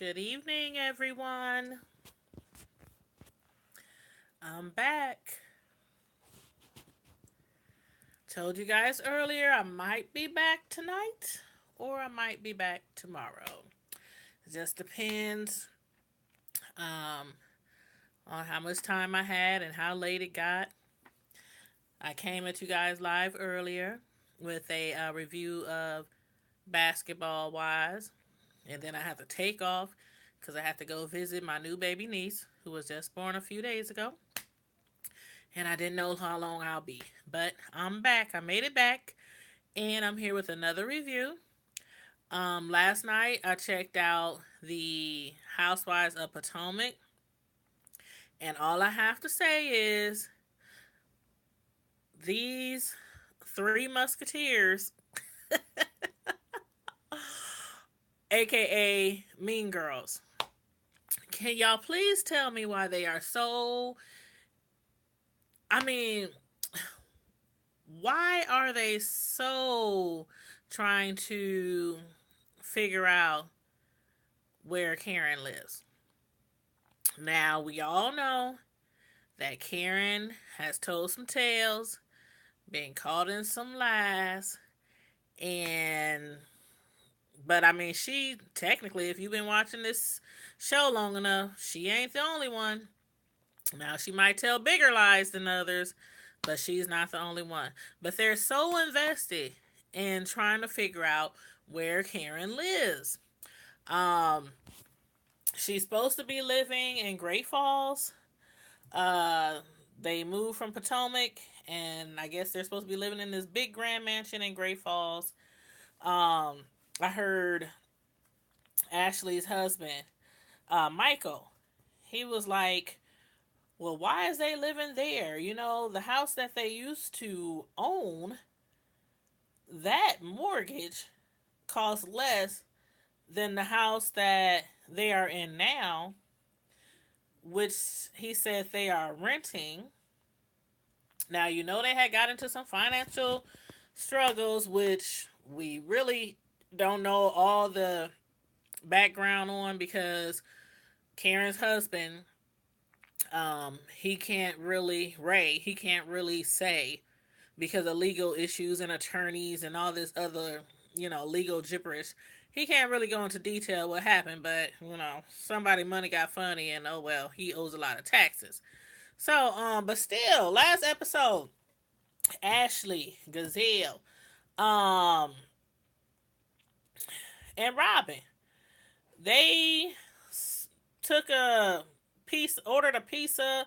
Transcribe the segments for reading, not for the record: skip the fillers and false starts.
Good evening, everyone. I'm back. Told you guys earlier I might be back tonight or I might be back tomorrow. It just depends um, on how much time I had and how late it got. I came at you guys live earlier with a review of Basketball Wise, and then I have to take off because I have to go visit my new baby niece who was just born a few days ago. And I didn't know how long I'll be. But I'm back. I made it back. And I'm here with another review. Last night I checked out the Housewives of Potomac. And all I have to say is these three musketeers, aka Mean Girls. Can y'all please tell me why they are so. I mean, why are they so trying to figure out where Karen lives? Now, we all know that Karen has told some tales, been caught in some lies, and but I mean, she technically, if you've been watching this show long enough, she ain't the only one. Now, she might tell bigger lies than others, but she's not the only one. But they're so invested in trying to figure out where Karen lives. Um, she's supposed to be living in Great Falls. Uh, they moved from Potomac, and I guess they're supposed to be living in this big grand mansion in Great Falls. I heard Ashley's husband, Michael, he was like, well, why is they living there? You know, the house that they used to own, that mortgage costs less than the house that they are in now, which he said they are renting. Now, you know, they had got into some financial struggles, which we really don't know all the background on because Karen's husband, he can't really, Ray, he can't really say because of legal issues and attorneys and all this other, legal gibberish. He can't really go into detail what happened, but somebody money got funny and oh well, he owes a lot of taxes. So, but still, last episode, Ashley, Gazelle, um, and Robin, they took a piece, ordered a pizza,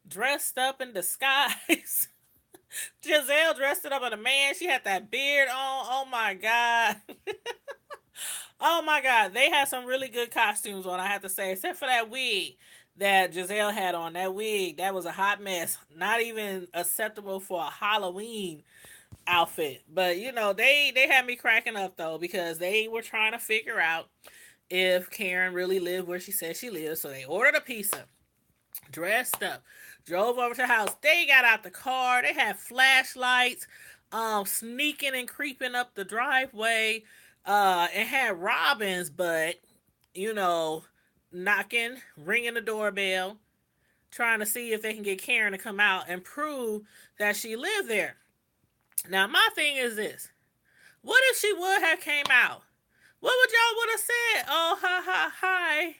dressed up in disguise. Giselle dressed it up as a man. She had that beard on. Oh my god. Oh my god. They had some really good costumes on, I have to say, except for that wig that Giselle had on. That wig, that was a hot mess. Not even acceptable for a Halloween outfit. But they had me cracking up though because they were trying to figure out if Karen really lived where she said she lived. So they ordered a pizza, dressed up, drove over to the house. They got out the car. They had flashlights, sneaking and creeping up the driveway, and had Robin's butt, you know, knocking, ringing the doorbell, trying to see if they can get Karen to come out and prove that she lived there. Now, my thing is this. What if she would have came out? What would y'all would have said? Oh, ha, ha, hi.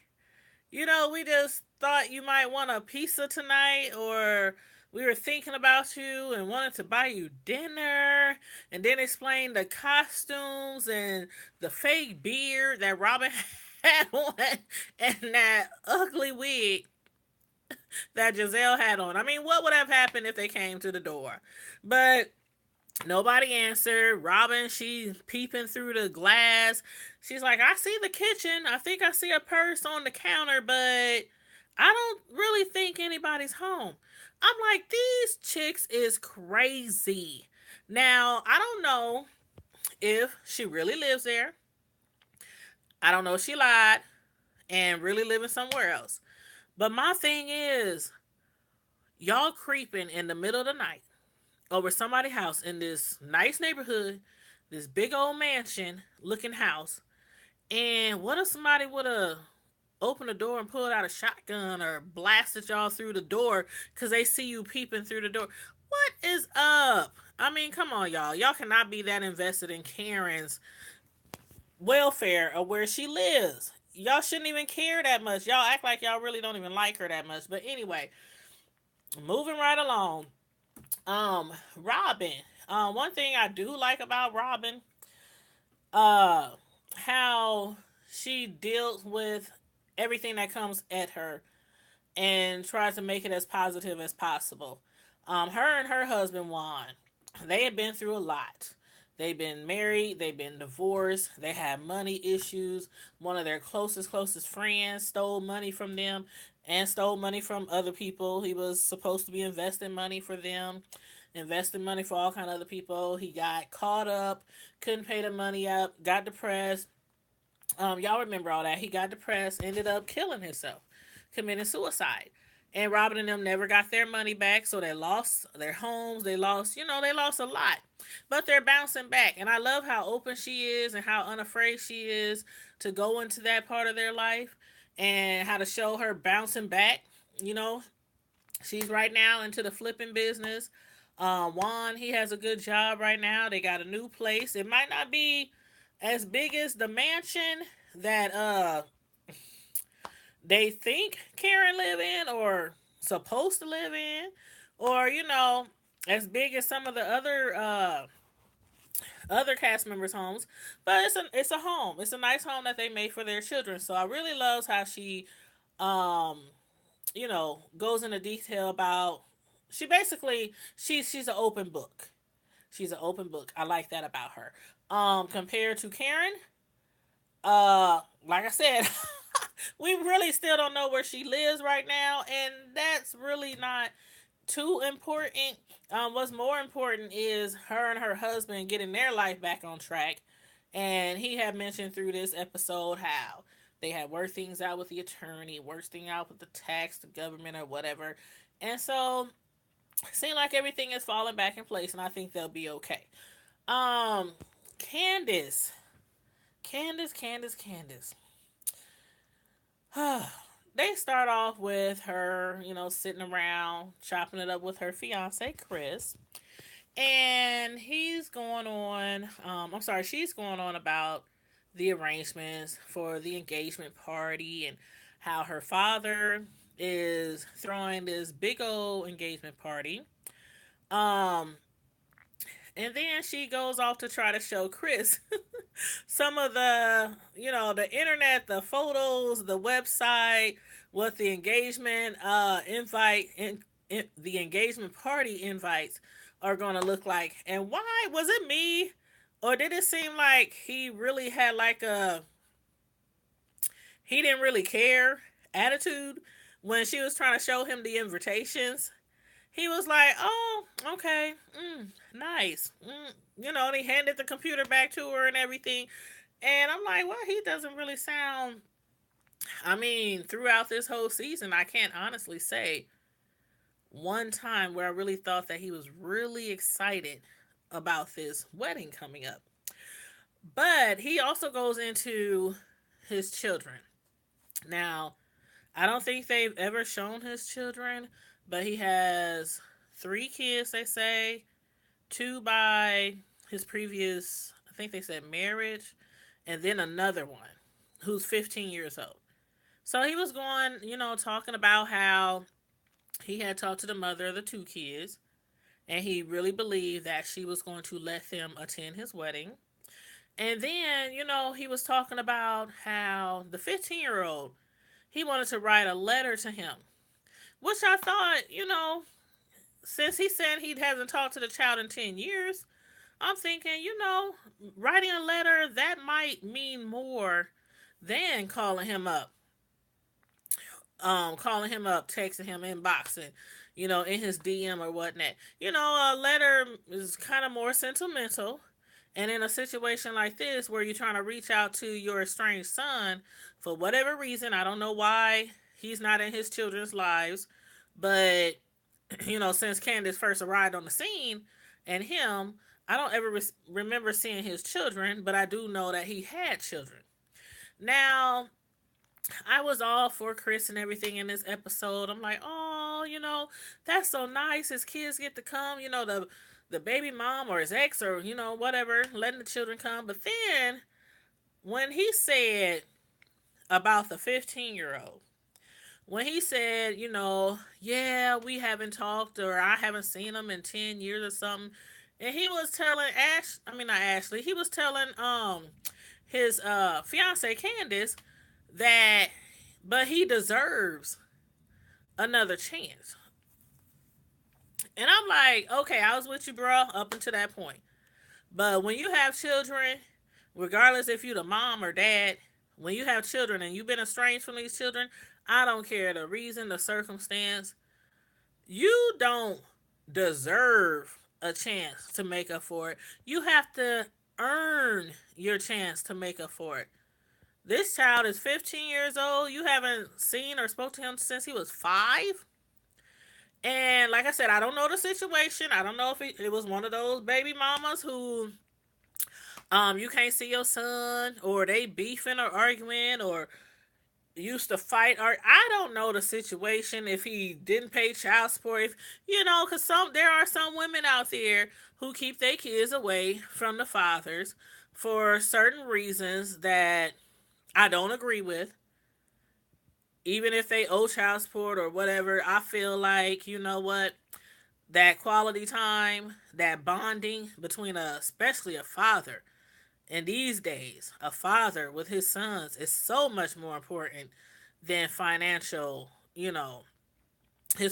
We just thought you might want a pizza tonight, or we were thinking about you and wanted to buy you dinner, and then explain the costumes and the fake beard that Robin had on and that ugly wig that Giselle had on. I mean, what would have happened if they came to the door? But nobody answered. Robin, she peeping through the glass. She's like, I see the kitchen. I think I see a purse on the counter, but I don't really think anybody's home. I'm like, these chicks is crazy. Now, I don't know if she really lives there. I don't know if she lied and really living somewhere else. But my thing is, y'all creeping in the middle of the night over somebody's house in this nice neighborhood, this big old mansion looking house. And what if somebody would have opened the door and pulled out a shotgun or blasted y'all through the door because they see you peeping through the door. What is up? I mean, come on, y'all. Y'all cannot be that invested in Karen's welfare of where she lives. Y'all shouldn't even care that much. Y'all act like y'all really don't even like her that much. But anyway, moving right along. Robin. One thing I do like about Robin, uh, how she deals with everything that comes at her and tries to make it as positive as possible. Her and her husband Juan, they have been through a lot. They've been married, they've been divorced, they had money issues. One of their closest friends stole money from them and stole money from other people. He was supposed to be investing money for them, investing money for all kind of other people. He got caught up, couldn't pay the money up, got depressed. Y'all remember all that. He got depressed, ended up killing himself, committing suicide. And Robin and them never got their money back, so they lost their homes. They lost, they lost a lot. But they're bouncing back. And I love how open she is and how unafraid she is to go into that part of their life and how to show her bouncing back. You know, she's right now into the flipping business. Juan, he has a good job right now. They got a new place. It might not be as big as the mansion that they think Karen live in or supposed to live in, or as big as some of the other cast members' homes. But it's a home. It's a nice home that they made for their children. So I really love how she um goes into detail about she basically she's an open book. She's an open book. I like that about her. Compared to Karen, like I said, we really still don't know where she lives right now, and that's really not too important. What's more important is her and her husband getting their life back on track. And he had mentioned through this episode how they had worked things out with the attorney, worked things out with the tax, the government, or whatever. And so it seems like everything is falling back in place, and I think they'll be okay. Um, Candace, Candace. They start off with her, sitting around chopping it up with her fiance Chris, and he's going on. She's going on about the arrangements for the engagement party and how her father is throwing this big old engagement party. Um, and then she goes off to try to show Chris some of the internet, the photos, the website, what the engagement the engagement party invites are going to look like. And why was it me, or did it seem like he really had like a he didn't really care attitude when she was trying to show him the invitations? He was like, "Oh, okay, nice." They handed the computer back to her and everything, and I'm like, "Well, he doesn't really sound." I mean, throughout this whole season, I can't honestly say one time where I really thought that he was really excited about this wedding coming up. But he also goes into his children. Now, I don't think they've ever shown his children, but he has 3 kids, they say, 2 by his previous, I think they said marriage, and then another one who's 15 years old. So he was going, talking about how he had talked to the mother of the 2 kids, and he really believed that she was going to let them attend his wedding. And then, he was talking about how the 15-year-old, he wanted to write a letter to him, which I thought, since he said he hasn't talked to the child in 10 years, I'm thinking, writing a letter, that might mean more than calling him up, texting him, inboxing, in his DM or whatnot. A letter is kind of more sentimental. And in a situation like this, where you're trying to reach out to your estranged son, for whatever reason, I don't know why he's not in his children's lives, but, since Candace first arrived on the scene and him, I don't ever remember seeing his children, but I do know that he had children. Now, I was all for Chris and everything in this episode. I'm like, oh, that's so nice. His kids get to come, the baby mom or his ex or, whatever, letting the children come. But then when he said about the 15-year-old, when he said, yeah, we haven't talked or I haven't seen him in 10 years or something. And he was telling not Ashley, he was telling his fiance Candace that but he deserves another chance. And I'm like, okay, I was with you, bro, up until that point. But when you have children, regardless if you the mom or dad, when you have children and you've been estranged from these children, I don't care the reason, the circumstance, you don't deserve a chance to make up for it. You have to earn your chance to make up for it. This child is 15 years old. You haven't seen or spoke to him since he was 5. And like I said, I don't know the situation. I don't know if it was one of those baby mamas who you can't see your son or they beefing or arguing or used to fight or I don't know the situation if he didn't pay child support if because there are some women out there who keep their kids away from the fathers for certain reasons that I don't agree with. Even if they owe child support or whatever, I feel like, you know what, that quality time, that bonding between especially a father in these days, a father with his sons is so much more important than his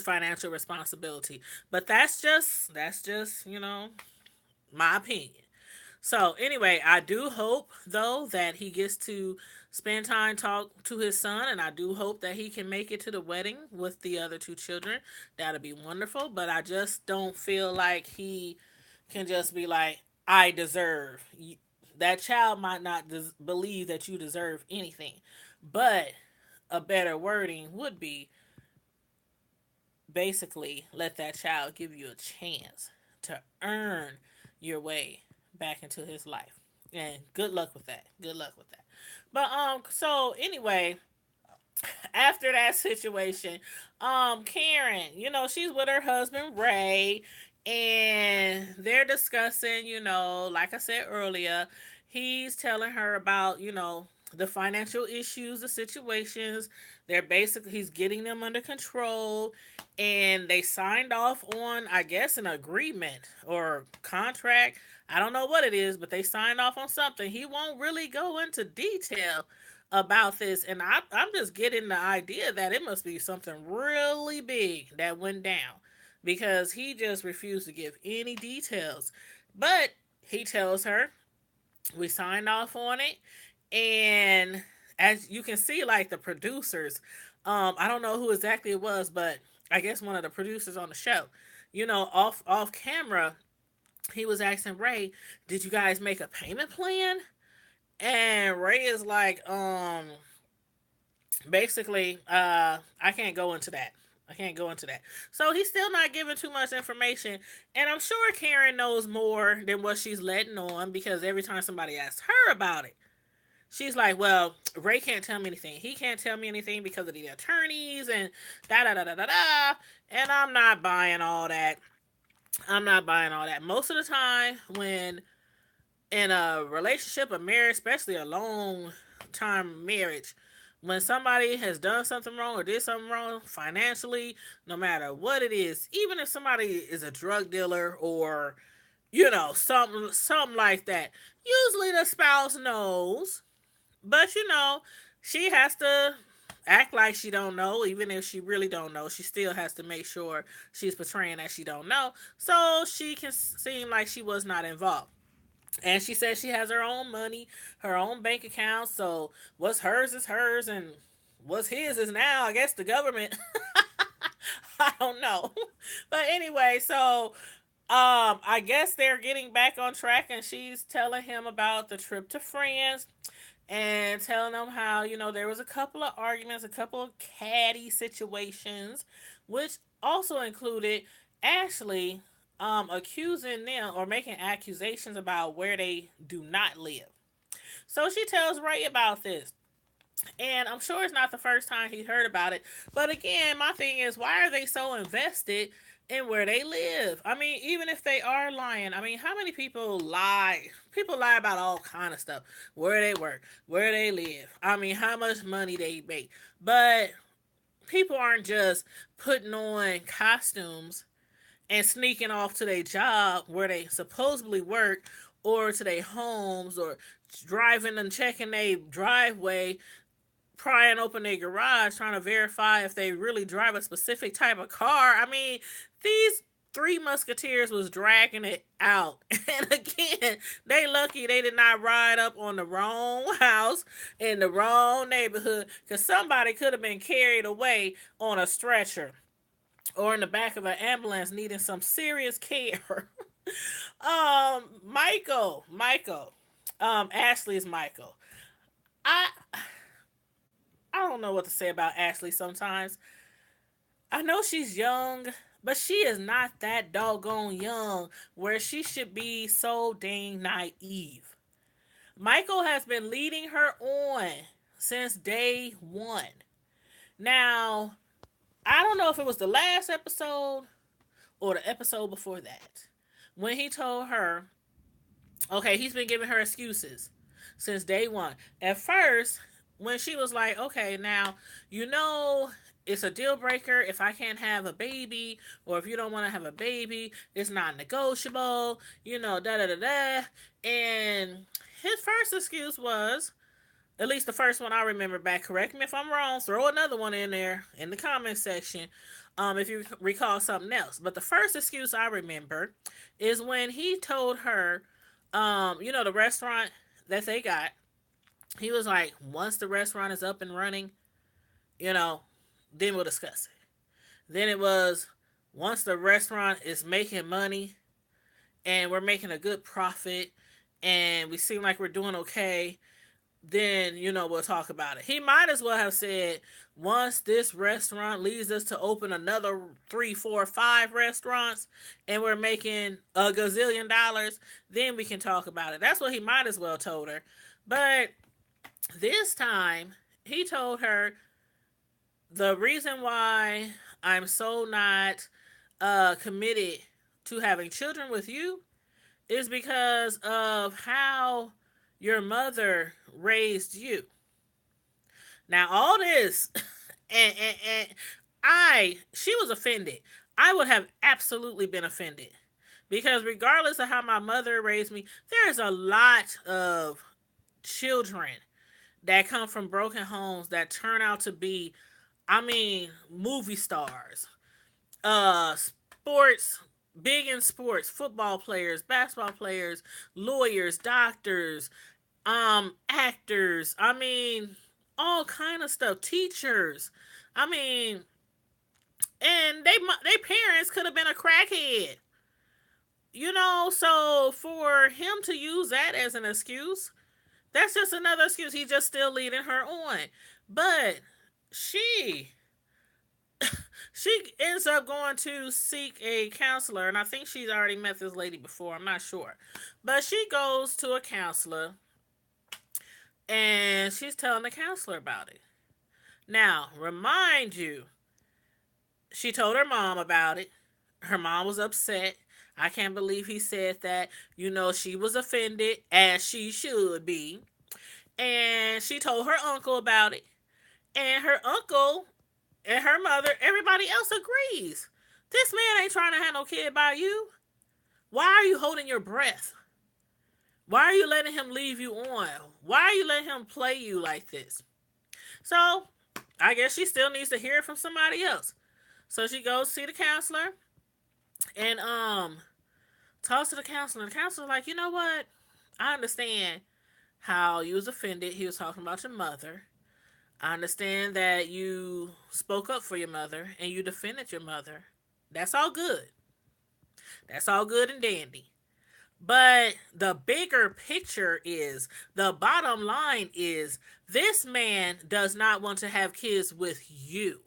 financial responsibility. But that's just my opinion. So anyway, I do hope though that he gets to spend time talk to his son, and I do hope that he can make it to the wedding with the other two children. That'll be wonderful. But I just don't feel like he can just be like, I deserve. That child might not believe that you deserve anything, but a better wording would be basically let that child give you a chance to earn your way back into his life. And good luck with that. Good luck with that. But so anyway, after that situation, Karen, she's with her husband Ray and they're discussing, like I said earlier, he's telling her about, the financial issues, the situations. They're basically he's getting them under control and they signed off on, I guess, an agreement or contract. I don't know what it is, but they signed off on something. He won't really go into detail about this, and I'm just getting the idea that it must be something really big that went down because he just refused to give any details. But he tells her we signed off on it, and as you can see, like the producers, I don't know who exactly it was, but I guess one of the producers on the show, off camera, he was asking Ray, "Did you guys make a payment plan?" And Ray is like, basically, I can't go into that. I can't go into that. So he's still not giving too much information. And I'm sure Karen knows more than what she's letting on because every time somebody asks her about it, she's like, well, Ray can't tell me anything. He can't tell me anything because of the attorneys and da da da da da da. And I'm not buying all that. I'm not buying all that. Most of the time, when in a relationship, a marriage, especially a long time marriage, when somebody has done something wrong or did something wrong financially, no matter what it is, even if somebody is a drug dealer or something like that, usually the spouse knows, but she has to act like she don't know. Even if she really don't know, she still has to make sure she's portraying that she don't know so she can seem like she was not involved. And she says she has her own money, her own bank account. So what's hers is hers, and what's his is now, I guess, the government. I don't know. But anyway, so I guess they're getting back on track, and she's telling him about the trip to France and telling them how, there was a couple of arguments, a couple of catty situations, which also included Ashley accusing them or making accusations about where they do not live. So she tells Ray about this. And I'm sure it's not the first time he heard about it. But again, my thing is, why are they so invested in where they live? I mean, even if they are lying, I mean, how many people lie? People lie about all kind of stuff. Where they work, where they live. I mean, how much money they make. But people aren't just putting on costumes and sneaking off to their job where they supposedly work, or to their homes, or driving and checking their driveway, prying open their garage, trying to verify if they really drive a specific type of car. I mean, these three musketeers was dragging it out. And again, they lucky they did not ride up on the wrong house in the wrong neighborhood, because somebody could have been carried away on a stretcher or in the back of an ambulance needing some serious care. Michael, Ashley's Michael. I I don't know what to say about Ashley sometimes. I know she's young, but she is not that doggone young where she should be so dang naive. Michael has been leading her on since day one. Now, I don't know if it was the last episode or the episode before that, when he told her, okay, he's been giving her excuses since day one. At first, when she was like, okay, now, you know, it's a deal breaker if I can't have a baby, or if you don't want to have a baby, it's not negotiable, da da da da. And his first excuse was, at least the first one I remember back, correct me if I'm wrong, throw another one in there in the comment section, if you recall something else. But the first excuse I remember is when he told her, the restaurant that they got, he was like, once the restaurant is up and running, you know, then we'll discuss it. Then it was, once the restaurant is making money and we're making a good profit and we seem like we're doing okay, then, we'll talk about it. He might as well have said, once this restaurant leads us to open another 3, 4, 5 restaurants and we're making a gazillion dollars, then we can talk about it. That's what he might as well told her. But this time, he told her, the reason why I'm so not committed to having children with you is because of how your mother raised you. Now, all this, and she was offended. I would have absolutely been offended. Because regardless of how my mother raised me, there's a lot of children that come from broken homes that turn out to be, movie stars, sports, big in sports, football players, basketball players, lawyers, doctors, actors. All kind of stuff. Teachers. I mean, and they parents could have been a crackhead. So for him to use that as an excuse, that's just another excuse. He's just still leading her on. But she she ends up going to seek a counselor, and I think she's already met this lady before. I'm not sure. But she goes to a counselor, and she's telling the counselor about it. Now, remind you, she told her mom about it. Her mom was upset. I can't believe he said that. She was offended, as she should be. And she told her uncle about it. And her uncle and her mother, everybody else agrees. This man ain't trying to have no kid by you. Why are you holding your breath? Why are you letting him leave you on? Why are you letting him play you like this? So, I guess she still needs to hear it from somebody else. So she goes see the counselor and talks to the counselor. And the counselor's like, you know what? I understand how you was offended. He was talking about your mother. I understand that you spoke up for your mother and you defended your mother. That's all good. That's all good and dandy. But the bigger picture is, the bottom line is, this man does not want to have kids with you.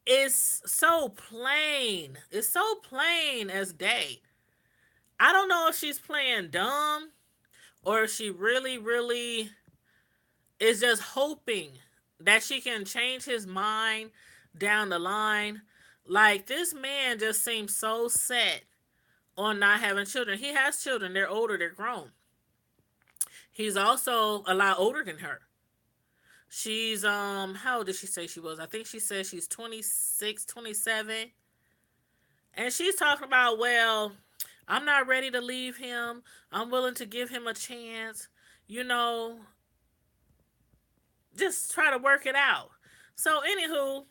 It's so plain. It's so plain as day. I don't know if she's playing dumb or if she really, really is just hoping that she can change his mind down the line. Like, this man just seems so set on not having children. He has children, they're older, they're grown. He's also a lot older than her. She's how old did she say she was? I think she said she's 26, 27. And she's talking about, well, I'm not ready to leave him. I'm willing to give him a chance. You know, just try to work it out. So, anywho,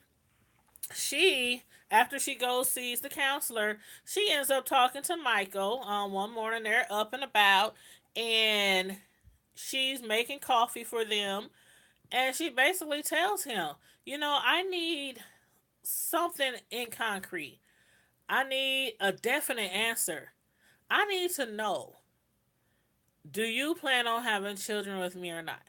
she, after she goes sees the counselor, she ends up talking to Michael. One morning they're up and about, and she's making coffee for them, and she basically tells him, I need something in concrete. I need a definite answer. I need to know, do you plan on having children with me or not?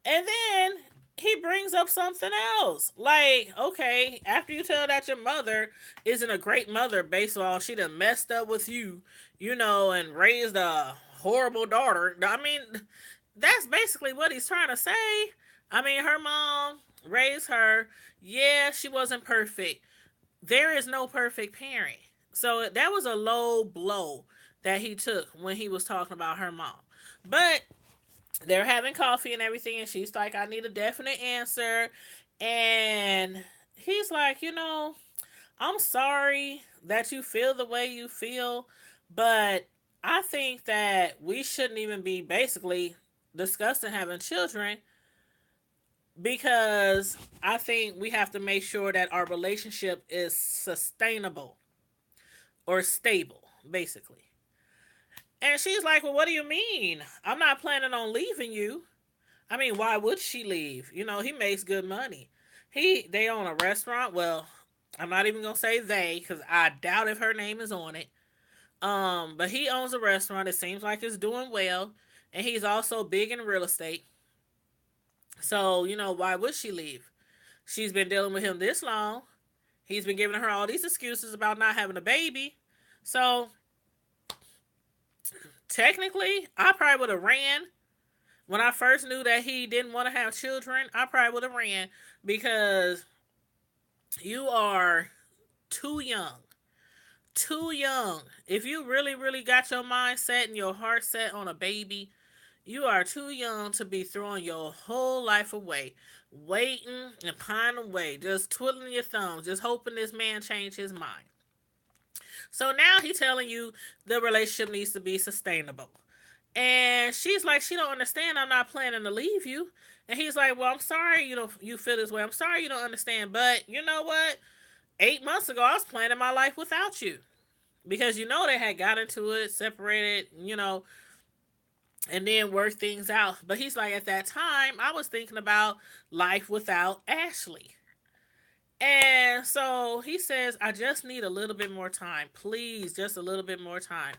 And then he brings up something else. Like, okay, after you tell that your mother isn't a great mother based on she done messed up with you, and raised a horrible daughter. I mean, that's basically what he's trying to say. I mean, her mom raised her. Yeah, she wasn't perfect. There is no perfect parent. So that was a low blow that he took when he was talking about her mom. But they're having coffee and everything, and she's like, I need a definite answer. And he's like, I'm sorry that you feel the way you feel, but I think that we shouldn't even be basically discussing having children, because I think we have to make sure that our relationship is sustainable or stable, basically. And she's like, well, what do you mean? I'm not planning on leaving you. I mean, why would she leave? He makes good money. They own a restaurant. Well, I'm not even gonna say they, because I doubt if her name is on it. But he owns a restaurant. It seems like it's doing well, and he's also big in real estate. So why would she leave? She's been dealing with him this long. He's been giving her all these excuses about not having a baby. So technically, I probably would have ran. When I first knew that he didn't want to have children, I probably would have ran, because you are too young. Too young. If you really, really got your mind set and your heart set on a baby, you are too young to be throwing your whole life away, waiting and pining away, just twiddling your thumbs, just hoping this man change his mind. So now he's telling you the relationship needs to be sustainable. And she's like, she don't understand. I'm not planning to leave you. And he's like, well, I'm sorry, you feel this way. I'm sorry you don't understand. But you know what? 8 months ago, I was planning my life without you. Because they had got into it, separated, and then worked things out. But he's like, at that time, I was thinking about life without Ashley. And so he says, I just need a little bit more time. Please, just a little bit more time.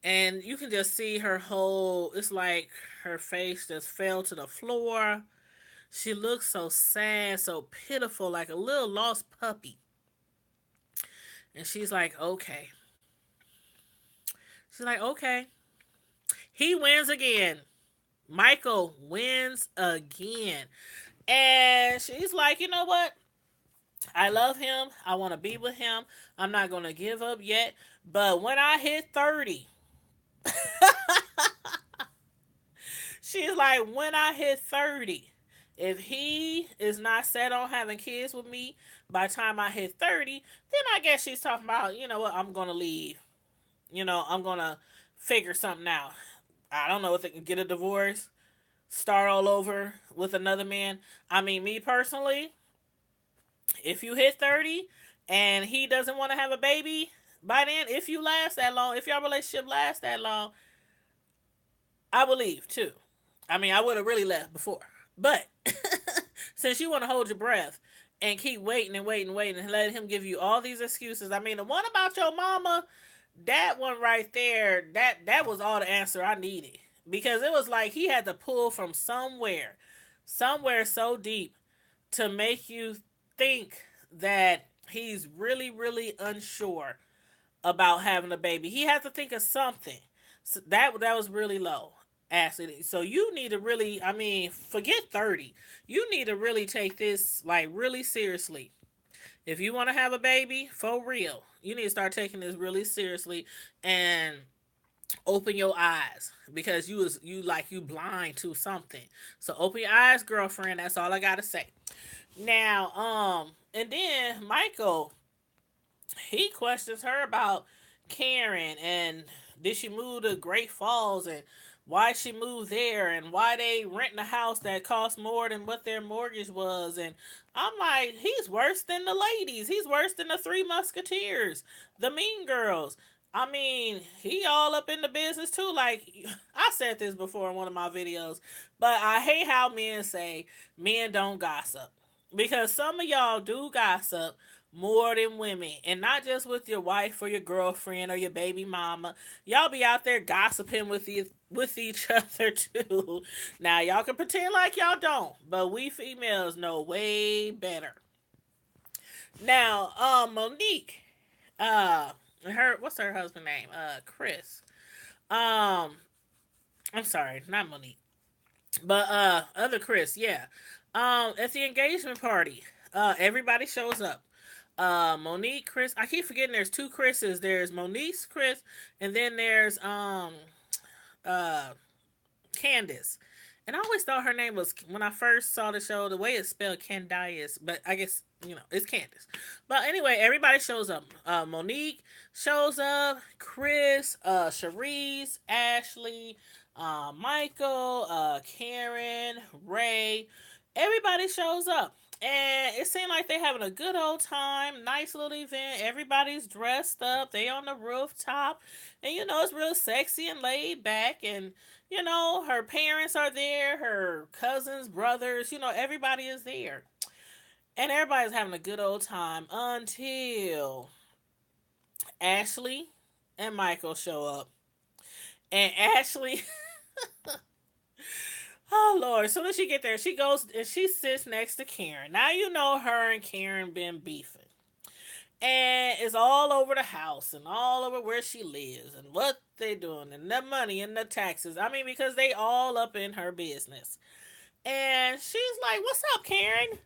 And you can just see it's like her face just fell to the floor. She looks so sad, so pitiful, like a little lost puppy. And she's like, okay. She's like, okay. He wins again. Michael wins again. And she's like, you know what? I love him. I want to be with him. I'm not going to give up yet. But when I hit 30, she's like, when I hit 30, if he is not set on having kids with me by the time I hit 30, then I guess she's talking about, you know what, I'm going to leave. I'm going to figure something out. I don't know if they can get a divorce, start all over with another man. I mean, me personally, if you hit 30 and he doesn't want to have a baby by then, if you last that long, if your relationship lasts that long, I would leave too. I mean, I would have really left before. But since you want to hold your breath and keep waiting and waiting and waiting and let him give you all these excuses, I mean, the one about your mama, that one right there, that was all the answer I needed. Because it was like he had to pull from somewhere so deep to make you think that he's really, really unsure about having a baby. He had to think of something. So that was really low. Ashley. So you need to really, I mean, forget 30. You need to really take this like really seriously. If you want to have a baby, for real, you need to start taking this really seriously and open your eyes because you blind to something. So open your eyes, girlfriend. That's all I gotta say. Now, and then Michael, he questions her about Karen and did she move to Great Falls and why she moved there and why they renting a house that cost more than what their mortgage was. And I'm like, he's worse than the ladies. He's worse than the Three Musketeers, the Mean Girls. I mean, he all up in the business too. Like I said this before in one of my videos, but I hate how men say men don't gossip because some of y'all do gossip more than women, and not just with your wife or your girlfriend or your baby mama. Y'all be out there gossiping with each other too. Now y'all can pretend like y'all don't, but we females know way better. Now, Monique, uh, her what's her husband name? Chris. Um, I'm sorry, not Monique, but other Chris. Yeah. At the engagement party, everybody shows up. Monique, Chris. I keep forgetting there's two Chris's. There's Monique's Chris, and then there's uh Candace. And I always thought her name was, when I first saw the show, the way it's spelled Candice, but I guess, it's Candace. But anyway, everybody shows up. Monique shows up, Chris, Cherise, Ashley, Michael, Karen, Ray. Everybody shows up. And it seemed like they having a good old time, nice little event. Everybody's dressed up. They on the rooftop. And it's real sexy and laid back. And her parents are there, her cousins, brothers, everybody is there. And everybody's having a good old time until Ashley and Michael show up. And Ashley, oh Lord, as soon as she get there, she goes and she sits next to Karen. Now her and Karen been beefing. And it's all over the house and all over where she lives and what they doing and the money and the taxes. I mean, because they all up in her business. And she's like, "What's up, Karen?"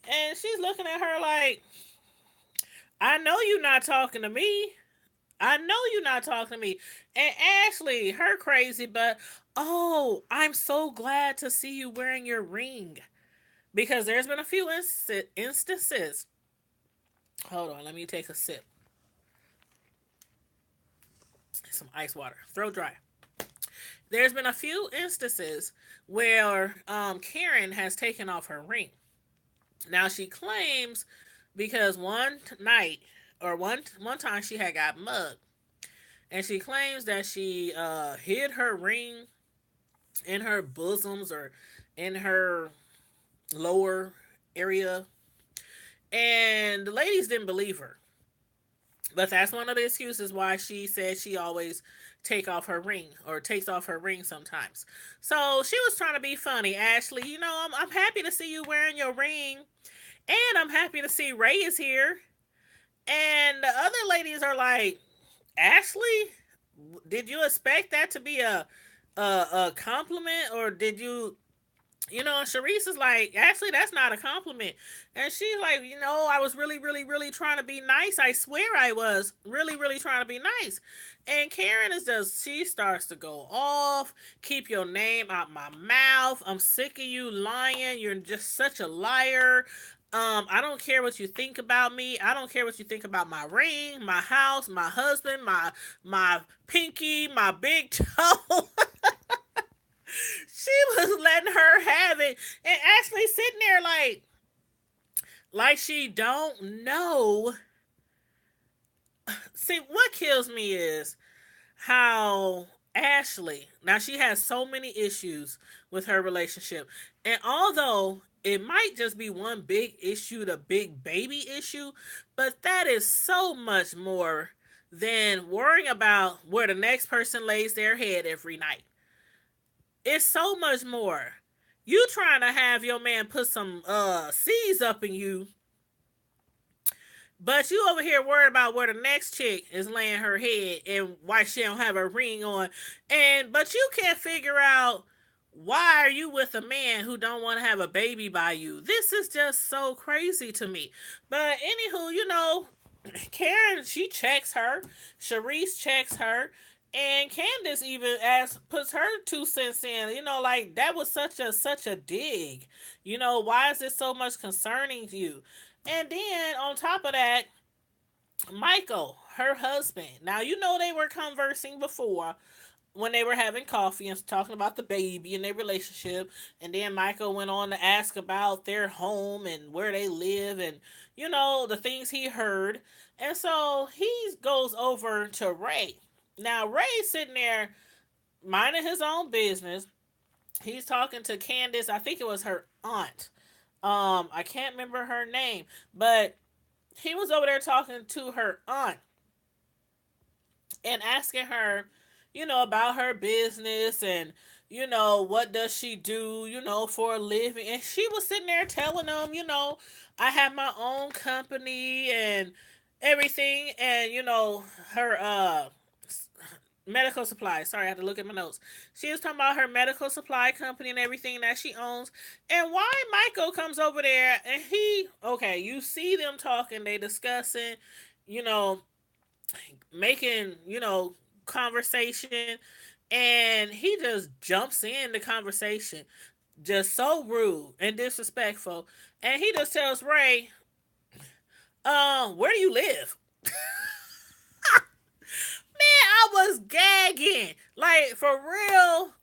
And she's looking at her like, "I know you're not talking to me. I know you're not talking to me." And Ashley, her crazy, but oh, I'm so glad to see you wearing your ring. Because there's been a few instances. Hold on, let me take a sip. Some ice water. Throat dry. There's been a few instances where Karen has taken off her ring. Now she claims because one night or one time she had got mugged, and she claims that she hid her ring in her bosoms or in her lower area, and the ladies didn't believe her. But that's one of the excuses why she said she always take off her ring or takes off her ring sometimes. So she was trying to be funny. Ashley, I'm happy to see you wearing your ring, and I'm happy to see Ray is here. And the other ladies are like, Ashley, did you expect that to be a compliment, or did you? And Sharice is like, actually, that's not a compliment. And she's like, I was really, really, really trying to be nice. I swear I was really, really trying to be nice. And Karen she starts to go off. Keep your name out my mouth. I'm sick of you lying. You're just such a liar. I don't care what you think about me. I don't care what you think about my ring, my house, my husband, my pinky, my big toe. She was letting her have it and actually sitting there like she don't know. See, what kills me is how Ashley, now she has so many issues with her relationship. And although it might just be one big issue, the big baby issue, but that is so much more than worrying about where the next person lays their head every night. It's so much more. You trying to have your man put some seeds up in you, But you over here worried about where the next chick is laying her head and why she don't have a ring on. And but you can't figure out why are you with a man who don't want to have a baby by you. This is just so crazy to me. But anywho, Karen, she checks her. Sharice checks her. And Candace even puts her 2 cents in. Like that was such a dig. Why is this so much concerning to you? And then on top of that, Michael, her husband. Now they were conversing before when they were having coffee and talking about the baby and their relationship. And then Michael went on to ask about their home and where they live and the things he heard. And so he goes over to Ray. Now Ray's sitting there minding his own business. He's talking to Candace. I think it was her aunt. I can't remember her name, but he was over there talking to her aunt and asking her, about her business and, what does she do, for a living. And she was sitting there telling them, I have my own company and everything. And, her medical supply. Sorry, I had to look at my notes. She was talking about her medical supply company and everything that she owns. And why Michael comes over there and you see them talking, they discussing, you know, making, conversation. And he just jumps in the conversation, just so rude and disrespectful. And he just tells Ray, where do you live? I was gagging. Like, for real,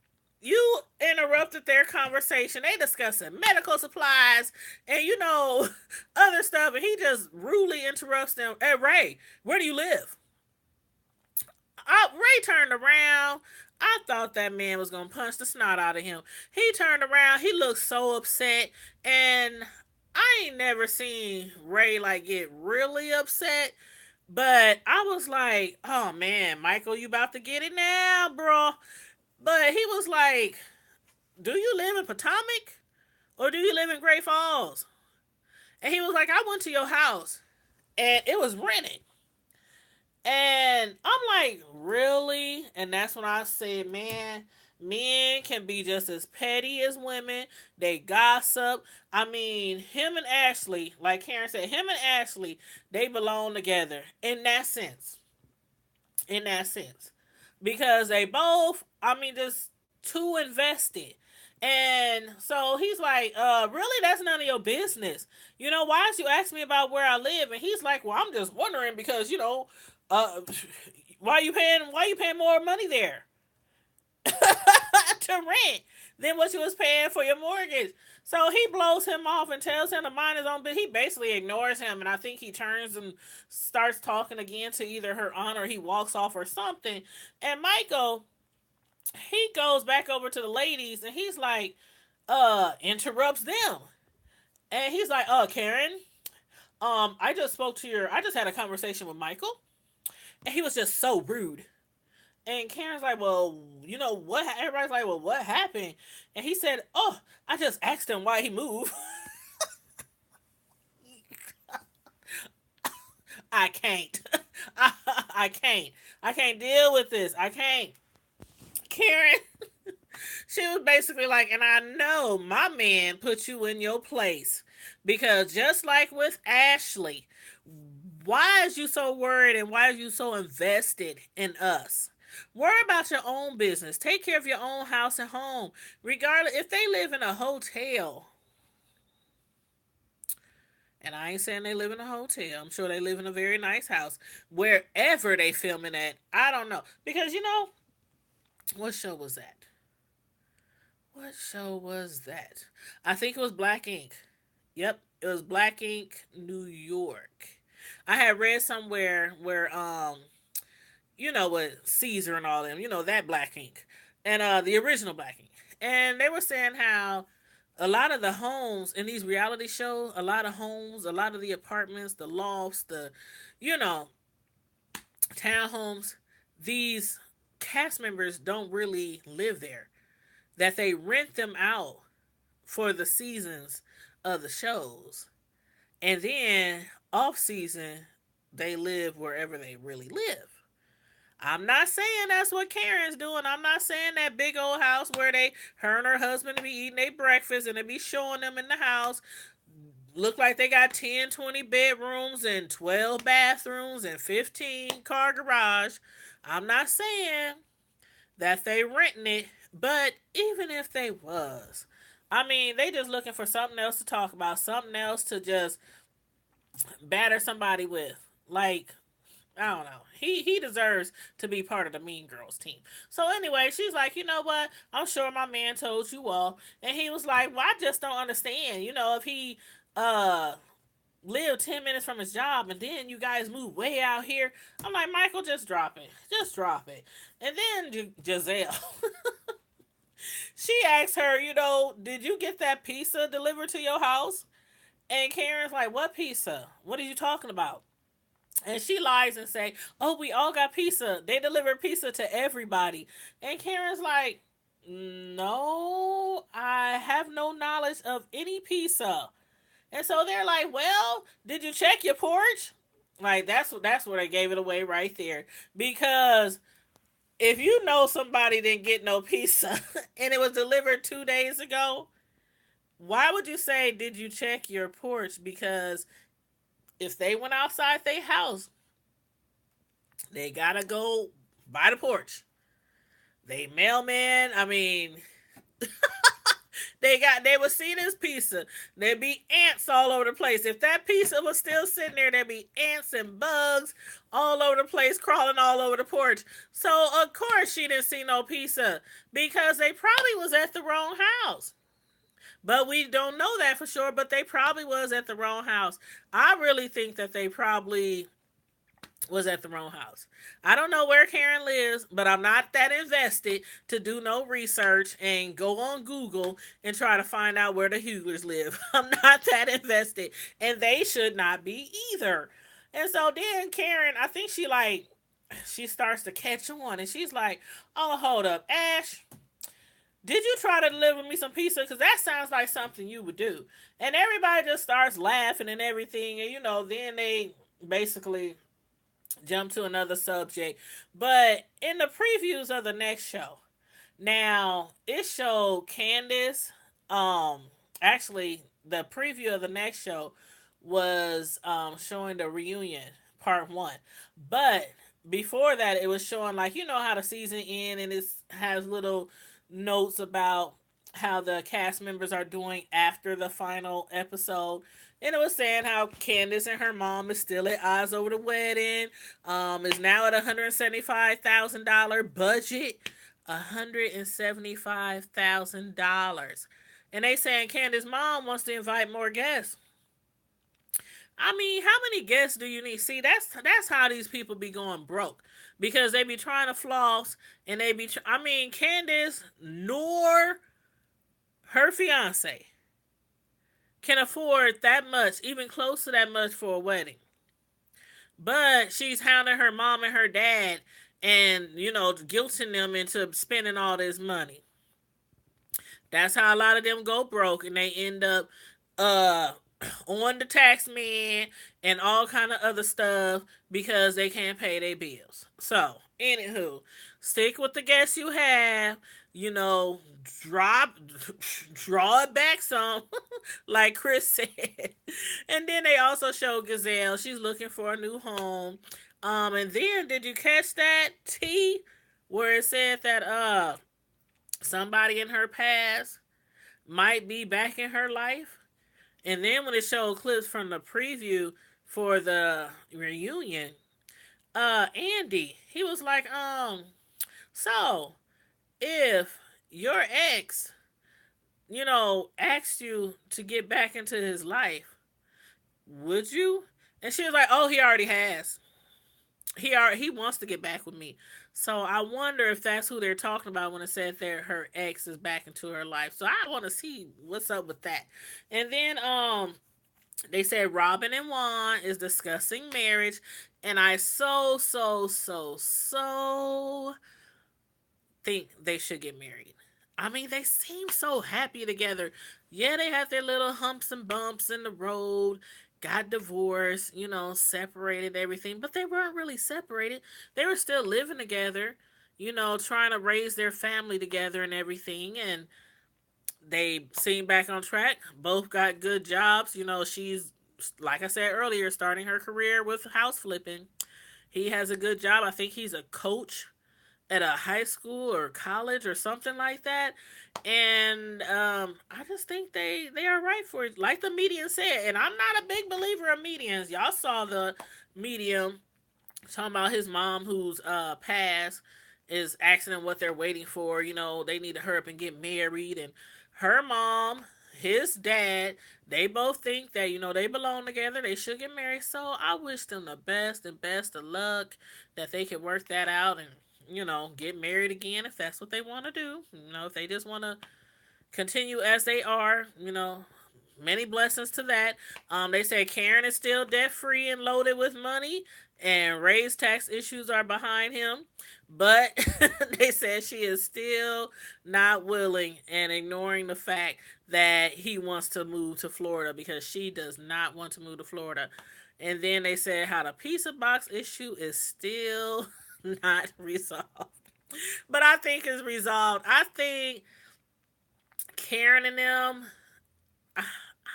you interrupted their conversation. They discussing medical supplies and, other stuff. And he just rudely interrupts them. Hey, Ray, where do you live? Ray turned around. I thought that man was going to punch the snot out of him. He turned around. He looked so upset. And I ain't never seen Ray, like, get really upset. But I was like, oh man, Michael, you about to get it now, bro. But he was like, do you live in Potomac? Or do you live in Great Falls? And he was like, I went to your house and it was rented. And I'm like, really? And that's when I said, man, men can be just as petty as women. They gossip. I mean, him and Ashley, like Karen said, him and Ashley, they belong together in that sense. In that sense. Because they both, I mean, just too invested. And so he's like, really, that's none of your business. Why did you ask me about where I live? And he's like, well, I'm just wondering because, uh, why you paying more money there to rent than what you was paying for your mortgage? So he blows him off and tells him to mind his own business. He basically ignores him, and I think he turns and starts talking again to either her aunt or he walks off or something. And Michael, he goes back over to the ladies and he's like, interrupts them. And he's like, Karen, I just had a conversation with Michael and he was just so rude. And Karen's like, well, what? Everybody's like, well, what happened? And he said, oh, I just asked him why he moved. I can't. I can't. I can't deal with this. I can't. Karen, she was basically like, and I know my man put you in your place. Because just like with Ashley, why is you so worried and why are you so invested in us? Worry about your own business. Take care of your own house and home. Regardless, if they live in a hotel, and I ain't saying they live in a hotel, I'm sure they live in a very nice house. Wherever they filming at, I don't know. Because, what show was that? What show was that? I think it was Black Ink. Yep, it was Black Ink, New York. I had read somewhere where with Caesar and all them, that Black Ink. And the original Black Ink. And they were saying how a lot of the homes in these reality shows, a lot of homes, a lot of the apartments, the lofts, the you know, townhomes, these cast members don't really live there. That they rent them out for the seasons of the shows. And then off season, they live wherever they really live. I'm not saying that's what Karen's doing. I'm not saying that big old house where her and her husband be eating their breakfast and they be showing them in the house. Look like they got 10, 20 bedrooms and 12 bathrooms and 15 car garage. I'm not saying that they renting it, but even if they was, I mean, they just looking for something else to talk about, something else to just batter somebody with. Like, I don't know. He deserves to be part of the Mean Girls team. So anyway, she's like, you know what? I'm sure my man told you all, and he was like, well, I just don't understand. You know, if he uh lived 10 minutes from his job, and then you guys move way out here. I'm like, Michael, just drop it, just drop it. And then Giselle, she asked her, you know, did you get that pizza delivered to your house? And Karen's like, what pizza? What are you talking about? And she lies and say, "Oh, we all got pizza. They delivered pizza to everybody." And Karen's like, "No, I have no knowledge of any pizza." And so they're like, "Well, did you check your porch?" Like that's where they gave it away right there. Because if you know somebody didn't get no pizza and it was delivered 2 days ago, why would you say, "Did you check your porch?" Because if they went outside their house, they gotta go by the porch. They mailman. I mean, they would see this pizza. There'd be ants all over the place. If that pizza was still sitting there, there'd be ants and bugs all over the place, crawling all over the porch. So of course she didn't see no pizza because they probably was at the wrong house. But we don't know that for sure. But they probably was at the wrong house. I really think that they probably was at the wrong house. I don't know where Karen lives, but I'm not that invested to do no research and go on Google and try to find out where the Huglers live. I'm not that invested, and they should not be either. And so then Karen, I think she starts to catch on, and she's like, "Oh, hold up, Ash. Did you try to deliver me some pizza? Because that sounds like something you would do." And everybody just starts laughing and everything. And, then they basically jump to another subject. But in the previews of the next show, now it showed Candace. Actually, the preview of the next show was showing the reunion part one, but before that, it was showing, like, how the season end, and it has little notes about how the cast members are doing after the final episode. And it was saying how Candace and her mom is still at odds over the wedding. Is now at $175,000 budget. $175,000. And they saying Candace's mom wants to invite more guests. I mean, how many guests do you need? See, that's how these people be going broke, because they be trying to floss, and they be. I mean, Candace nor her fiance can afford that much, even close to that much, for a wedding. But she's hounding her mom and her dad, and guilting them into spending all this money. That's how a lot of them go broke, and they end up uh on the tax man and all kind of other stuff because they can't pay their bills. So, anywho, stick with the guests you have. Drop, draw it back some, like Chris said. And then they also show Gazelle. She's looking for a new home. And then did you catch that T where it said that somebody in her past might be back in her life? And then when it showed clips from the preview for the reunion, Andy, he was like, so if your ex, asked you to get back into his life, would you? And she was like, oh, he already has. He wants to get back with me. So I wonder if that's who they're talking about when it said that her ex is back into her life. So I want to see what's up with that. And then they said Robin and Juan is discussing marriage, and I so think they should get married. I mean, they seem so happy together. Yeah, they have their little humps and bumps in the road. got divorced, separated everything, but they weren't really separated. They were still living together, trying to raise their family together and everything. And they seem back on track. Both got good jobs. She's, like I said earlier, starting her career with house flipping. He has a good job. I think he's a coach at a high school or college or something like that. And I just think they are right for it, like the medium said. And I'm not a big believer of mediums. Y'all saw the medium talking about his mom who's passed is asking them what they're waiting for. They need to hurry up and get married. And her mom, his dad, they both think that they belong together. They should get married. So I wish them the best and best of luck, that they can work that out and get married again if that's what they want to do. If they just want to continue as they are, many blessings to that. They say Karen is still debt free and loaded with money, and Ray's tax issues are behind him. But they said she is still not willing and ignoring the fact that he wants to move to Florida, because she does not want to move to Florida. And then they said how the pizza box issue is still not resolved. But I think it's resolved. I think Karen and them, I,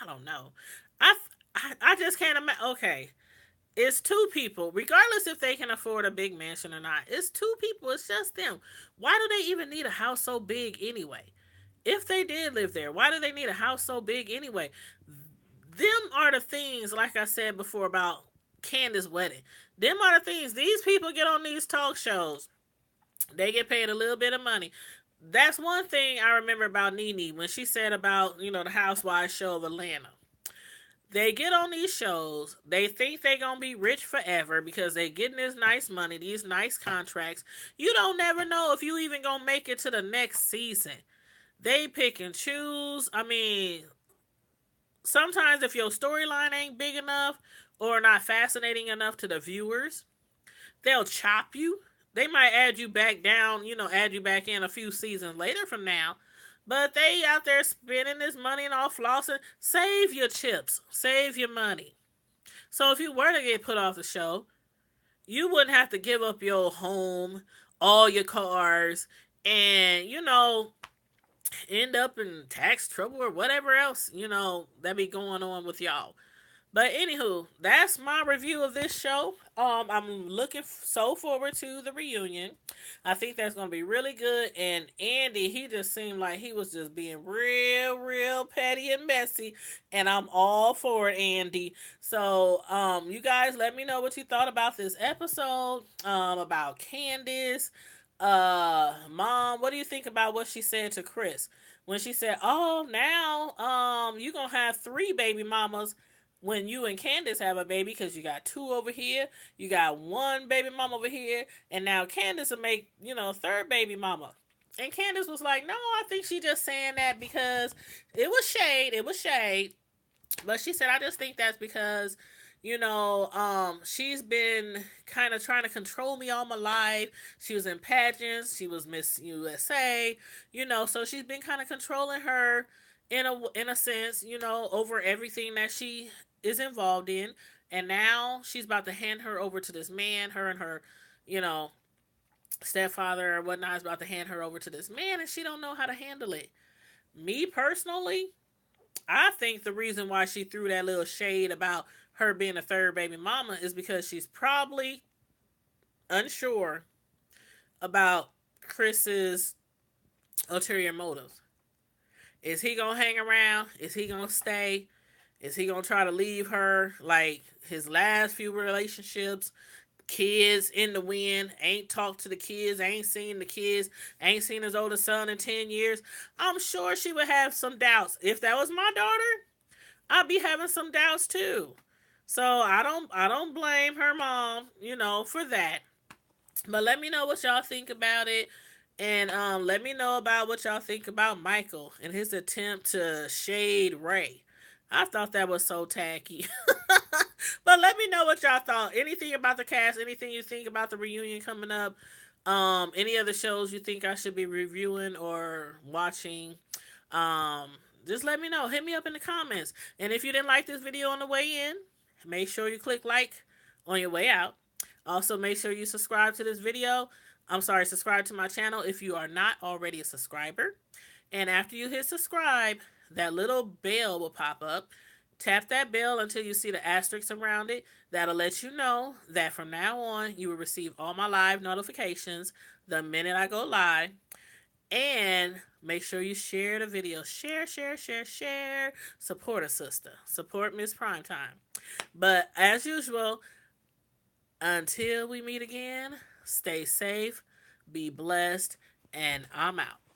I don't know. I just can't imagine. Okay, it's two people, regardless if they can afford a big mansion or not. It's two people. It's just them. Why do they even need a house so big anyway? If they did live there, why do they need a house so big anyway? Them are the things, like I said before about Candace's wedding. Them are the things. These people get on these talk shows. They get paid a little bit of money. That's one thing I remember about Nene when she said about, the Housewives show of Atlanta. They get on these shows, they think they're going to be rich forever because they getting this nice money, these nice contracts. You don't never know if you even going to make it to the next season. They pick and choose. I mean, sometimes if your storyline ain't big enough or not fascinating enough to the viewers, they'll chop you. They might add you back down, add you back in a few seasons later from now. But they out there spending this money and all flossing. Save your chips. Save your money. So if you were to get put off the show, you wouldn't have to give up your home, all your cars, and, end up in tax trouble or whatever else, that be going on with y'all. But anywho, that's my review of this show. I'm looking so forward to the reunion. I think that's gonna be really good. And Andy, he just seemed like he was just being real, real petty and messy. And I'm all for it, Andy. So, you guys, let me know what you thought about this episode. About Candace. Mom, what do you think about what she said to Chris when she said, "Oh, now, you gonna have 3 baby mamas." When you and Candace have a baby, because you got 2 over here, you got 1 baby mama over here, and now Candace will make, 3rd baby mama. And Candace was like, no, I think she just saying that because it was shade. It was shade. But she said, I just think that's because, she's been kind of trying to control me all my life. She was in pageants. She was Miss USA, so she's been kind of controlling her in a sense, over everything that she is involved in. And now she's about to hand her over to this man. Her and her, stepfather or whatnot is about to hand her over to this man, and she don't know how to handle it. Me personally, I think the reason why she threw that little shade about her being a 3rd baby mama is because she's probably unsure about Chris's ulterior motives. Is he gonna hang around? Is he gonna stay? Is he gonna try to leave her like his last few relationships? Kids in the wind, ain't talked to the kids, ain't seen the kids, ain't seen his oldest son in 10 years. I'm sure she would have some doubts. If that was my daughter, I'd be having some doubts too. So I don't blame her mom, for that. But let me know what y'all think about it. And let me know about what y'all think about Michael and his attempt to shade Ray. I thought that was so tacky. But let me know what y'all thought. Anything about the cast, anything you think about the reunion coming up, any other shows you think I should be reviewing or watching. Just let me know. Hit me up in the comments. And if you didn't like this video on the way in, Make sure you click like on your way out. Also, make sure you subscribe to this video. Subscribe to my channel if you are not already a subscriber. And after you hit subscribe, that little bell will pop up. Tap that bell until you see the asterisk around it. That'll let you know that from now on, you will receive all my live notifications the minute I go live. And make sure you share the video. Share, share, share, share. Support a sister. Support Miss Primetime. But as usual, until we meet again, stay safe, be blessed, and I'm out.